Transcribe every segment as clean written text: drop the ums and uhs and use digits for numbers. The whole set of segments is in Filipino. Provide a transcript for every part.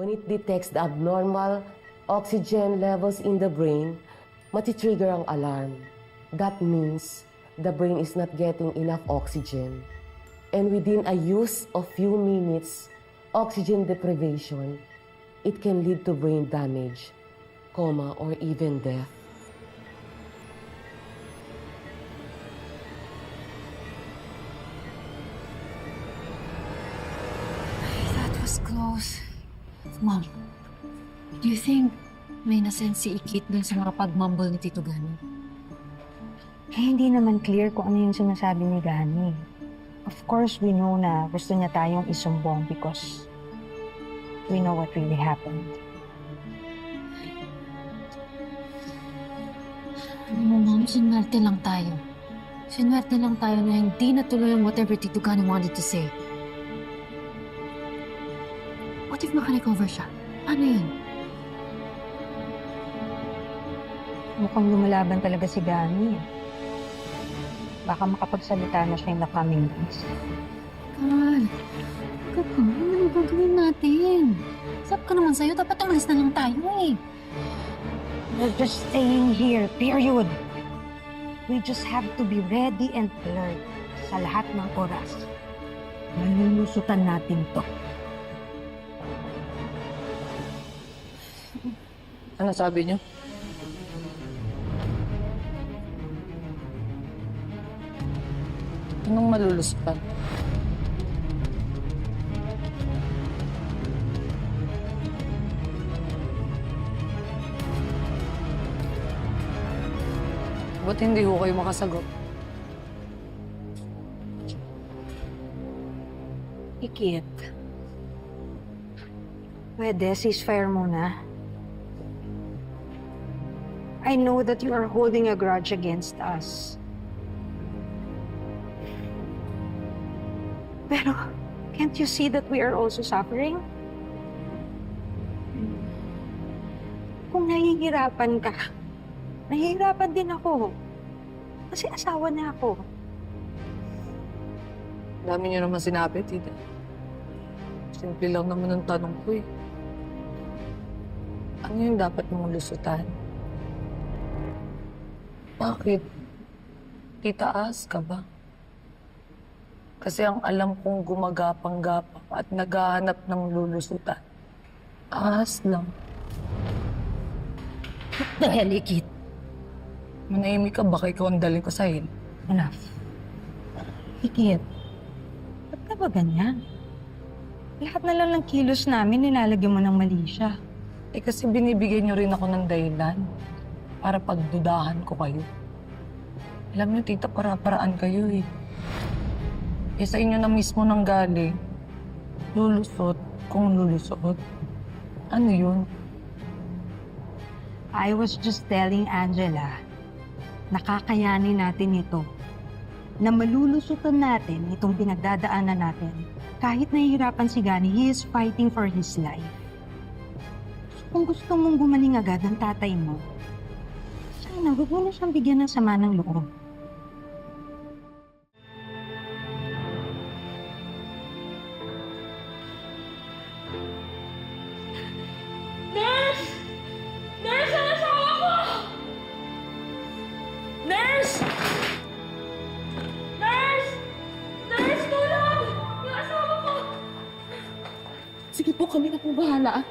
When it detects the abnormal oxygen levels in the brain, mati-trigger ang alarm. That means the brain is not getting enough oxygen. And within a use of few minutes, oxygen deprivation, it can lead to brain damage, coma, or even death. That was close. Mom, do you think may nasense si Ikit dun sa mga pagmumble ni Tito Gani? Hindi naman clear kung ano yung sinasabi ni Gani. Of course, we know na gusto niya tayong isumbong because we know what really happened. Ano mo, Mom, sinwerte lang tayo. Sinwerte lang tayo na hindi natuloy ang whatever Tito Gani wanted to say. What if makarecover siya? Ano yun? Mukhang lumalaban talaga si Gani. Baka makapagsalita na siya in the coming days. Carl, kapag ano naman gagawin natin? Sap ka naman sa'yo, dapat umalis na lang tayo eh. We're just staying here, period. We just have to be ready and alert sa lahat ng oras. Malulusutan natin to. Ano sabi niyo? Anong malulusutan? Ba't hindi ko kayo makasagot? Ikit. Pwede, ceasefire muna. I know that you are holding a grudge against us. Pero, can't you see that we are also suffering? Kung nahihirapan ka, nahihirapan din ako. Kasi asawa na ako. Dami niyo naman sinabi, tita. Simple lang naman ang tanong ko eh. Ano yung dapat mong lusutan? Bakit? Tita, aas ka ba? Kasi ang alam kong gumagapang-gapang at naghahanap ng lulusutan. Ahas lang. What the hell, Ikit? Manahimik ka, baka ikaw ang daling ko sa'yo. Enough. Ikit, ba't ka ba ganyan? Lahat na lang ng kilos namin nilalagyan mo ng mali siya. Eh kasi binibigyan niyo rin ako ng dahilan para pagdudahan ko kayo. Alam niyo, tita, para-paraan kayo eh. Eh sa inyo na mismo nang galing, lulusot kung lulusot. Ano yun? I was just telling Angela, nakakayanin natin ito. Na malulusutan natin itong pinagdadaanan natin. Kahit nahihirapan si Gani, he is fighting for his life. Kung gusto mong gumaling agad ang tatay mo, sana huwag mo na siyang bigyan ng sama ng loob. Nurse! Nurse, ang asawa ko! Nurse! Nurse! Nurse, tulong! Yung asawa ko! Sige po, kami na po bahala.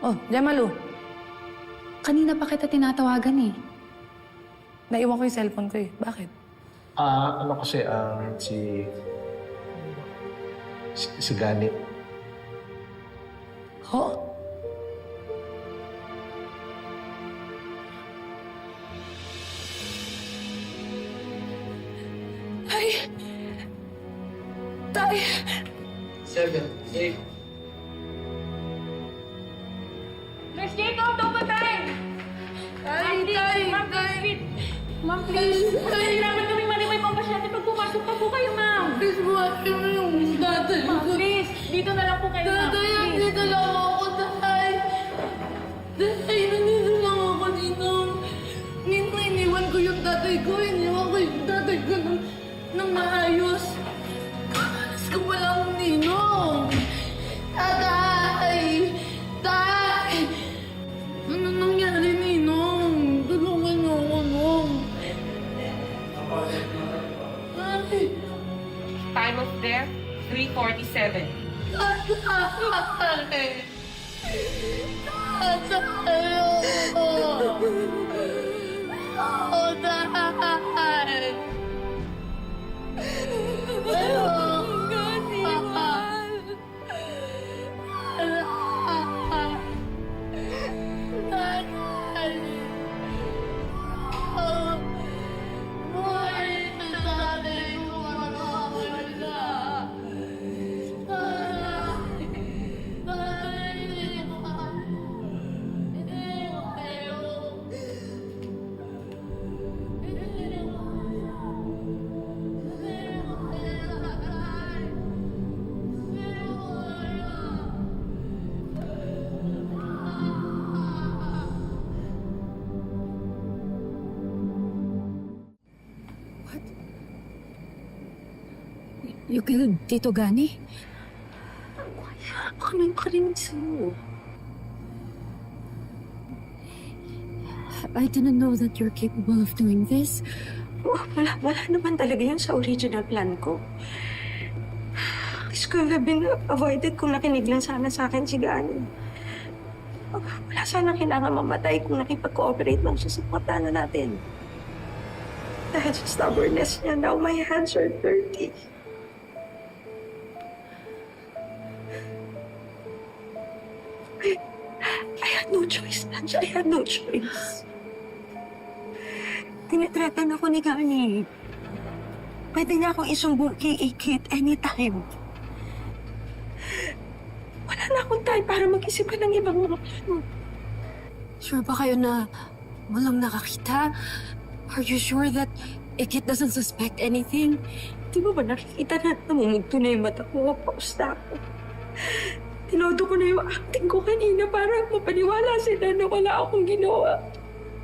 Oh, Jemalu. Kanina pa kita tinatawagan eh. Naiwan ko yung cellphone ko eh. Bakit? Ano kasi, si Gani. Ho? Ay! Tay! 7, 8. Nurse Jacob, don't patay! Tay! Ma'am, please! Ma'am, please! Kailangan kami malimay pang pasyente pag pumasok pa po kayo, ma'am! Please, buhatin mo yung tatay Ma'am, ko. please! Dito na lang po kayo, ma'am! Tatay, Please. dito lang ako, tatay. Tatay, nandito lang ako dito. Iniwan ko yung tatay tatay ko, iniwan ko yung tatay ko ng maayos. Alas ko palang ninong. Tatay! Tay! Ano nangyari, ninong? Tulungan niyo ako, nong. Ay! Time of death, 3:47. Tatay! Tatay! Oh, tatay! You killed Tito Gani? Ano yung karinig sa'yo? I didn't know that you're capable of doing this. Wala naman talaga yun sa original plan ko. This could have been avoided kung nakinig lang sana sa akin si Gani. Wala sana kailangan mamatay kung nakipag-cooperate lang siya sa patana natin. Dahil sa stubbornness niya, now my hands are dirty. I had no choice, Ange. I had no choice. Tinitratan ako ni Gani. Pwede niya akong isumbong kay Ikit anytime. Wala na akong time para mag-isip ka ng ibang mga plano. Sure ba kayo na walang nakakita? Are you sure that Ikit doesn't suspect anything? Di ba nakikita na namumugto na yung mata ko, pausta ako. Tinodo ko na yung acting ko kanina para mapaniwala sila na wala akong ginawa.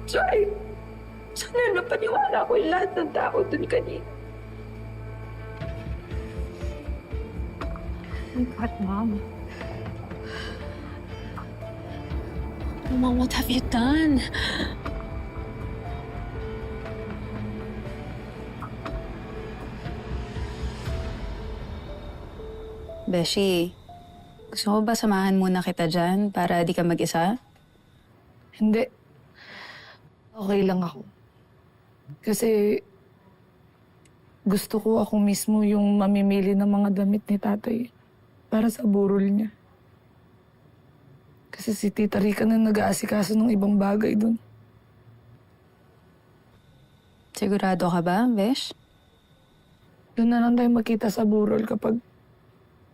Sana napaniwala ko yung lahat ng tao dun kanina. But Mom... Mom, what have you done? Beshi, gusto mo ba samahan muna kita dyan para di ka mag-isa? Hindi. Okay lang ako. Kasi gusto ko ako mismo yung mamimili ng mga damit ni tatay para sa burol niya. Kasi si Tita Rica na nag-aasikaso ng ibang bagay dun. Sigurado ka ba, Besh? Doon na lang tayo magkita sa burol kapag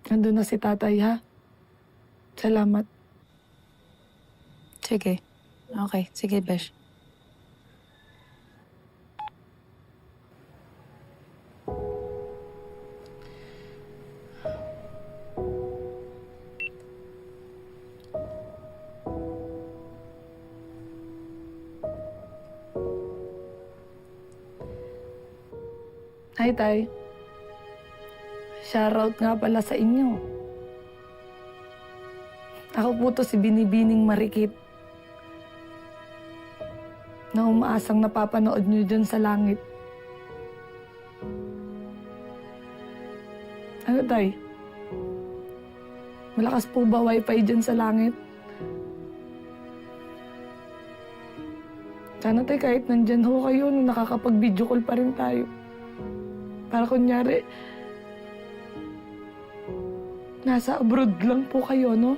nandun na si tatay, ha? Salamat. Sige. Okay, sige, Besh. Hi, Tay. Shoutout nga pala sa inyo. Ako po to si Binibining Marikit na umaasang napapanood nyo dyan sa langit. Ano, Tay? Malakas po ba wifi dyan sa langit? Sana, Tay, kahit nandyan ho kayo, nakakapag-video call pa rin tayo. Para kunyari, nasa abroad lang po kayo, no?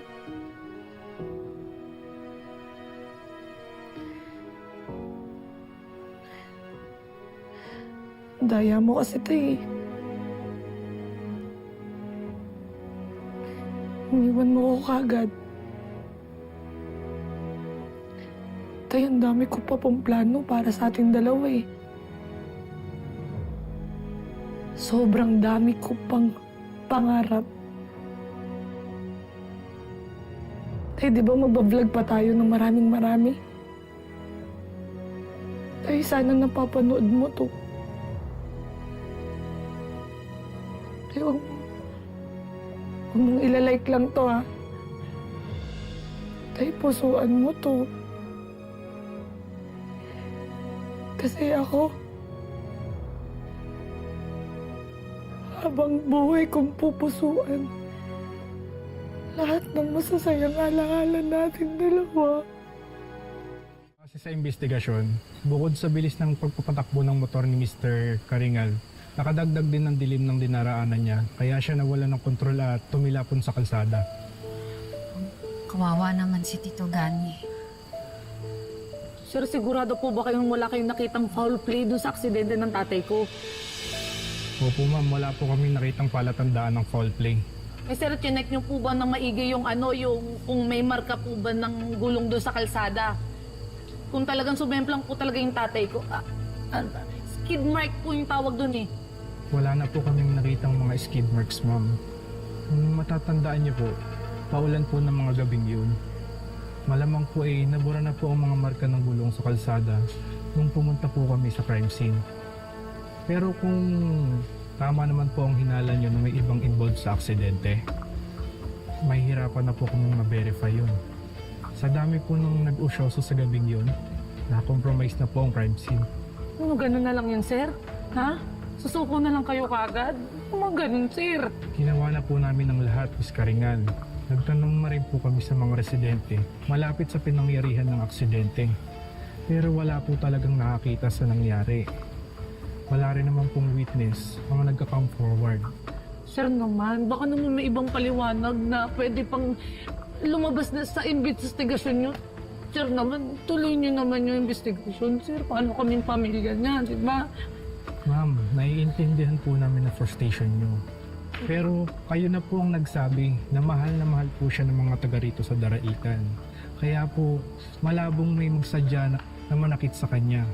Daya mo kasi ito eh. Iniwan mo ko kagad. Tay, ang dami ko pa pong plano para sa ating dalawa eh. Sobrang dami ko pang pangarap. Tay, di ba magbablog pa tayo ng maraming marami? Tay, sana napapanood mo to. Tay, huwag mong ilalike lang to, ha? Tay, pusuan mo to. Kasi ako, habang buhay kong pupusuan, lahat ng masasayang alaala natin dalawa. Kasi sa investigasyon, bukod sa bilis ng pagpapatakbo ng motor ni Mr. Karingal, nakadagdag din ng dilim ng dinaraanan niya, kaya siya nawala ng kontrol at tumilapon sa kalsada. Kawawa naman si Tito Gani. Sir, sigurado po ba kayong wala kayong nakitang foul play doon sa aksidente ng tatay ko? Opo ma'am, wala po kami nakitang palatandaan ng foul play. Eh sir, chinek niyo po ba ng maigi yung kung may marka po ba ng gulong doon sa kalsada? Kung talagang sumemplang po talaga yung tatay ko, skid mark po yung tawag doon eh. Wala na po kaming nakitang mga skid marks ma'am. Kung matatandaan niyo po, paulan po ng mga gabing yun. Malamang po nabura na po ang mga marka ng gulong sa kalsada nung pumunta po kami sa crime scene. Pero kung tama naman po ang hinala nyo na may ibang involved sa aksidente, mahihirapan na po kami ma-verify yun. Sa dami po nung nag-usyoso sa gabing yun, na-compromise na po ang crime scene. Ano, ganun na lang yun, sir? Ha? Susuko na lang kayo kagad? Ano ganun, sir? Ginawa na po namin ang lahat, Miss Karingal. Nagtanong na rin po kami sa mga residente malapit sa pinangyarihan ng aksidente. Pero wala po talagang nakakita sa nangyari. Wala rin naman pong witness ang nagka-come forward. Sir naman, baka naman may ibang paliwanag na pwede pang lumabas na sa investigasyon nyo. Sir naman, tuloy nyo naman yung investigasyon, sir. Paano kaming pamilya niya, di ba? Ma'am, naiintindihan po namin ang frustration nyo. Pero kayo na po ang nagsabi na mahal po siya ng mga taga rito sa Daraitan. Kaya po, malabong may magsadya na manakit sa kanya.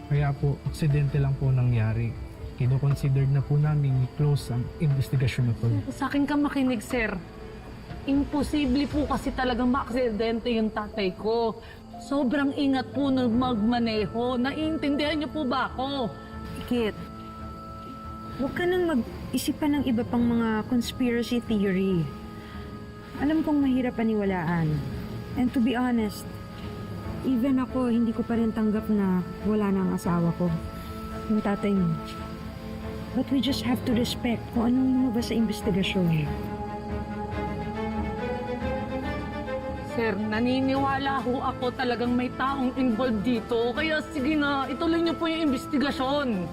Kaya po, aksidente lang po nangyari. Kino-consider na po namin close ang investigasyon na po. Sa akin ka makinig, sir. Imposible po kasi talagang maaksidente yung tatay ko. Sobrang ingat po na magmaneho. Naiintindihan niyo po ba ako? Kit, huwag ka nang mag-isipan ng iba pang mga conspiracy theory. Alam kong mahirap paniwalaan. And to be honest, even ako, hindi ko pa rin tanggap na wala na ang asawa ko. Yung tatay mo. But we just have to respect kung anong lumabas sa investigasyon. Sir, naniniwala ho ako talagang may taong involved dito. Kaya sige na, ituloy niyo po yung investigasyon.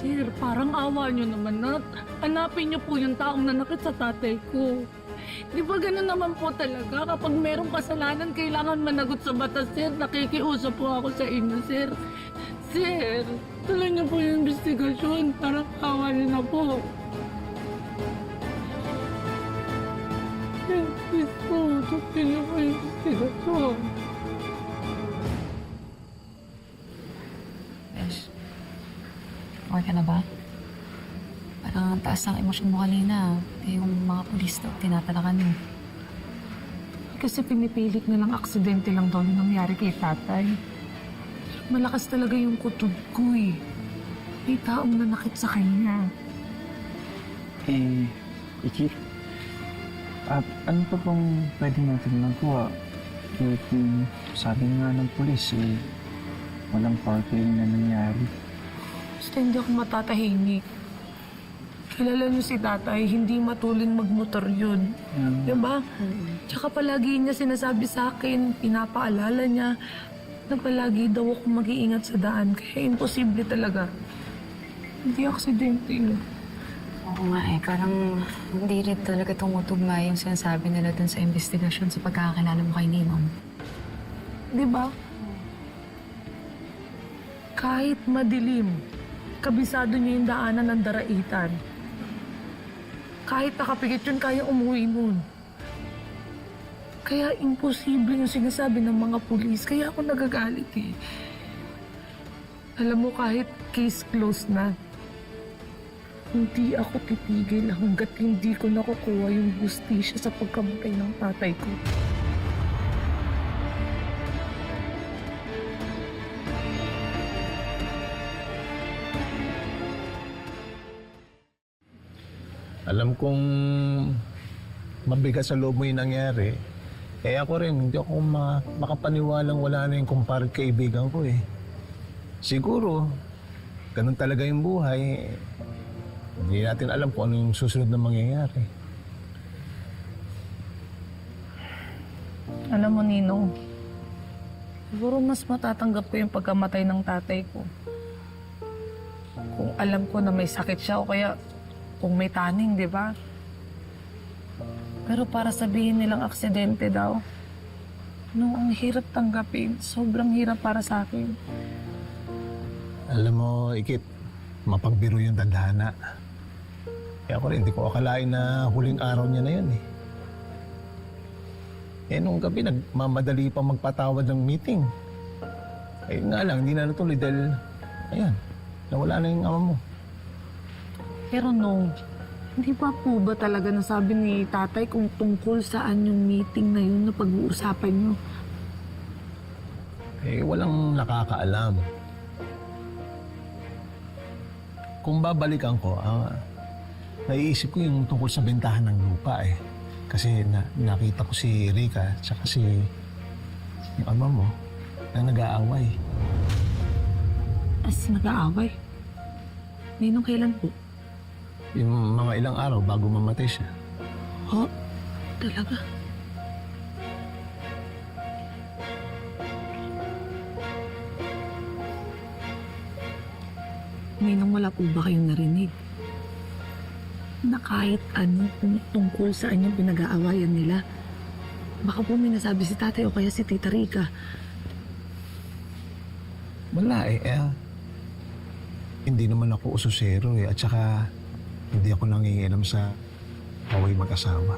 Sir, parang awa niyo naman na hanapin niyo po yung taong nanakit sa tatay ko. Di ba ganun naman po talaga? Kapag merong kasalanan, kailangan managot sa batas, sir. Nakikiusap po ako sa inyo, sir. Sir, tuloy niyo po yung investigasyon. Parang awa niyo na po. Sir, please po, tuloy niyo po yung investigasyon. Besh, okay ka na ba? Parang ang taas ng emosyon mo kanina. Yung mga pulis daw, tinatalakan mo. Kasi pinipilit nilang aksidente lang daw yung nangyari kay tatay. Malakas talaga yung kutob ko eh. May taong nanakit sa kanya. Ikit, ano pa bang pwede natin magawa? Kung sabi nga ng pulis, walang foul play na nangyari. Basta hindi ako matatahimik. Kilala niyo si tatay, hindi matulin magmotor yun. Diba? Tsaka palagi niya sinasabi sa akin, pinapaalala niya na palagi daw ako mag-iingat sa daan. Kaya imposible talaga. Hindi aksidente yun. Oo nga parang hindi rin talaga tumutugma yung sinasabi nila dun sa investigasyon sa pagkakakilala mo kay Ninong. Diba? Kahit madilim, kabisado niya yung daanan ng Daraitan. Kahit nakapikit yun, kaya umuwi nun. Kaya imposible yung sinasabi ng mga pulis. Kaya ako nagagalit eh. Alam mo, kahit case closed na, hindi ako titigil hanggat hindi ko nakukuha yung hustisya sa pagkamatay ng tatay ko. Alam kong mabigat sa loob mo yung nangyari. Eh ako rin, hindi ako makapaniwalang wala na yung kumpared kaibigan ko eh. Siguro, ganun talaga yung buhay. Hindi natin alam kung ano yung susunod na mangyayari. Alam mo, Ninong, siguro mas matatanggap ko yung pagkamatay ng tatay ko. Kung alam ko na may sakit siya o kaya kung may taning, di ba? Pero para sabihin nilang aksidente daw, no, ang hirap tanggapin. Sobrang hirap para sa akin. Alam mo, Ikit, mapagbiro yung tadhana. Kaya ako rin, hindi ko akalain na huling araw niya na yun eh. Eh, nung gabi, nagmamadali pa magpatawad ng meeting. Eh, nga lang, hindi na natuloy dahil, ayan, nawala na yung ama mo. Pero no, hindi ba po ba talaga nasabi ni tatay kung tungkol saan yung meeting na yun na pag-uusapan nyo? Eh, walang nakakaalam. Kung babalikan ko, naiisip ko yung tungkol sa bentahan ng lupa eh. Kasi nakita ko si Rika at saka si yung ama mo na nag-aaway. As nag-aaway? Ninong kailan po? Yung mga ilang araw bago mamatay siya. Oh, talaga? Ninong, wala po ba kayong narinig? Na kahit ano tungkol sa yung pinag-aawayan nila. Baka po may nasabi si tatay o kaya si Tita Rika. Wala eh. Hindi naman ako ususero eh. At saka hindi ako nangingialam sa away mag-asawa.